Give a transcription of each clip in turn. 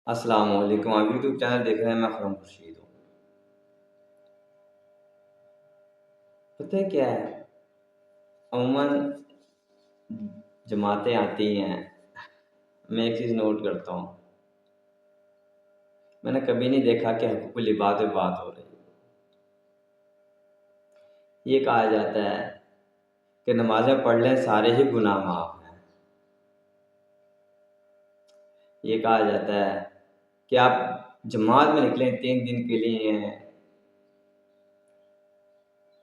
السلام علیکم، آپ یوٹیوب چینل دیکھ رہے ہیں، میں خرم خورشید ہوں۔ پتہ ہے کیا ہے، عموماً جماعتیں آتی ہیں، میں ایک چیز نوٹ کرتا ہوں، میں نے کبھی نہیں دیکھا کہ حقوق العباد پہ بات ہو رہی ہے۔ یہ کہا جاتا ہے کہ نمازیں پڑھ لیں سارے ہی گناہ معاف ہیں۔ یہ کہا جاتا ہے کہ آپ جماعت میں نکلیں 3 دن کے لیے ہیں،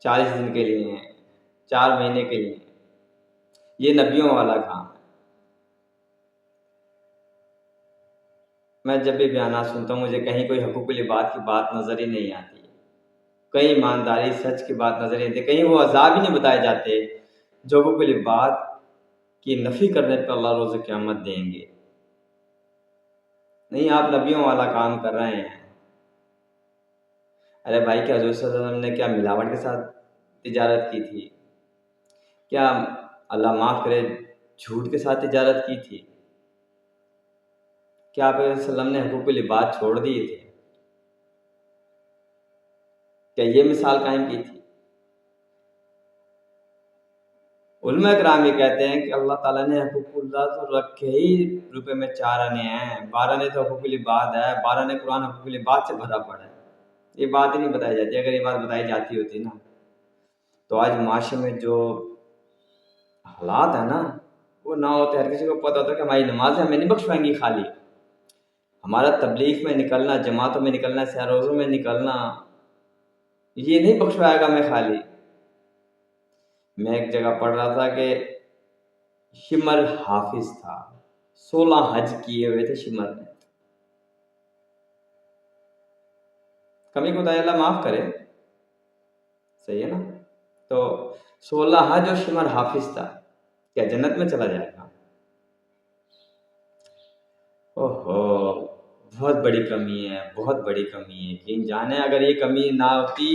40 دن کے لیے ہیں، 4 مہینے کے لیے ہیں۔ یہ نبیوں والا کام ہے۔ میں جب بھی بیانات سنتا ہوں، مجھے کہیں کوئی حقوق العباد کی بات نظر ہی نہیں آتی، کہیں ایمانداری سچ کی بات نظر نہیں آتی، کہیں وہ عذاب ہی نہیں بتائے جاتے جو حقوق العباد کی نفی کرنے پر اللہ روز قیامت دیں گے۔ نہیں، آپ نبیوں والا کام کر رہے ہیں۔ ارے بھائی، کیا حضور صلی اللہ علیہ وسلم نے کیا ملاوٹ کے ساتھ تجارت کی تھی؟ کیا اللہ معاف کرے جھوٹ کے ساتھ تجارت کی تھی؟ کیا آپ علیہ وسلم نے حقوق العباد چھوڑ دیے تھے؟ کیا یہ مثال قائم کی تھی؟ علماء کرام یہ کہتے ہیں کہ اللہ تعالیٰ نے حقوق اللہ تو رکھے ہی روپے میں 4 آنے ہیں، 12 نے تو حقوق العباد ہے، 12 نے قرآن حقوق العباد سے بھرا پڑا ہے۔ یہ بات ہی نہیں بتائی جاتی۔ اگر یہ بات بتائی جاتی ہوتی نا تو آج معاشرے میں جو حالات ہیں نا وہ نہ ہوتے۔ ہر کسی کو پتہ ہوتا ہے کہ ہماری نمازیں ہمیں نہیں بخشوائیں گی، خالی ہمارا تبلیغ میں نکلنا، جماعتوں میں نکلنا، سہ روزوں میں نکلنا، یہ نہیں بخشوائے گا میں خالی۔ میں ایک جگہ پڑھ رہا تھا کہ شمر حافظ تھا، 16 حج کیے ہوئے تھے شمر نے۔ کمی کو اللہ معاف کرے، صحیح ہے نا؟ تو 16 حج اور شمر حافظ تھا، کیا جنت میں چلا جائے گا؟ اوہو، بہت بڑی کمی ہے، بہت بڑی کمی ہے۔ یقین جانے اگر یہ کمی نہ ہوتی،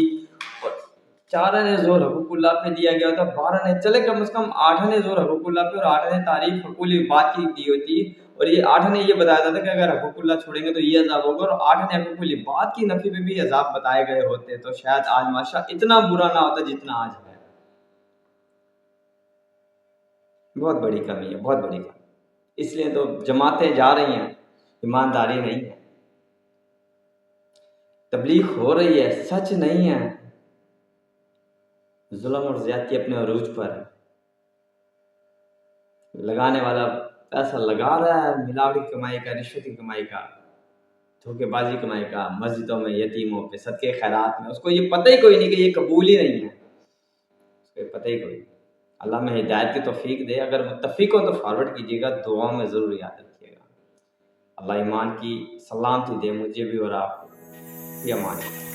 4 نے زور حقوق اللہ پہ دیا گیا ہوتا، 12 نے، چلے کم از کم 8 نے زور حقوق اللہ پہ اور 8 نے تعریف حقوق العباد کی دی ہوتی، اور یہ 8 نے یہ بتایا تھا کہ اگر حقوق اللہ چھوڑیں گے تو یہ عذاب ہوگا، اور 8 نے حقوق العباد کی نفی پہ بھی عذاب بتائے گئے ہوتے تو شاید آج معاشرہ اتنا برا نہ ہوتا جتنا آج ہے۔ بہت بڑی کمی ہے، بہت بڑی کمی۔ اس لیے تو جماعتیں جا رہی ہیں، ایمانداری نہیں ہے، تبلیغ ہو رہی ہے، سچ نہیں ہے، ظلم اور زیادتی اپنے عروج پر ہے۔ لگانے والا پیسہ لگا رہا ہے، ملاوٹی کمائی کا، رشوت کی کمائی کا، دھوکے بازی کمائی کا، مسجدوں میں، یتیموں پہ، صدقے خیرات میں، اس کو یہ پتہ ہی کوئی نہیں کہ یہ قبول ہی نہیں ہے، اس کو یہ پتہ ہی کوئی نہیں۔ اللہ میں ہدایت کی توفیق دے۔ اگر متفق ہو تو فارورڈ کیجیے گا، دعاؤں میں ضرور یاد رکھیے گا۔ اللہ ایمان کی سلامتی دے مجھے بھی اور آپ کو۔ یہ امان ہے۔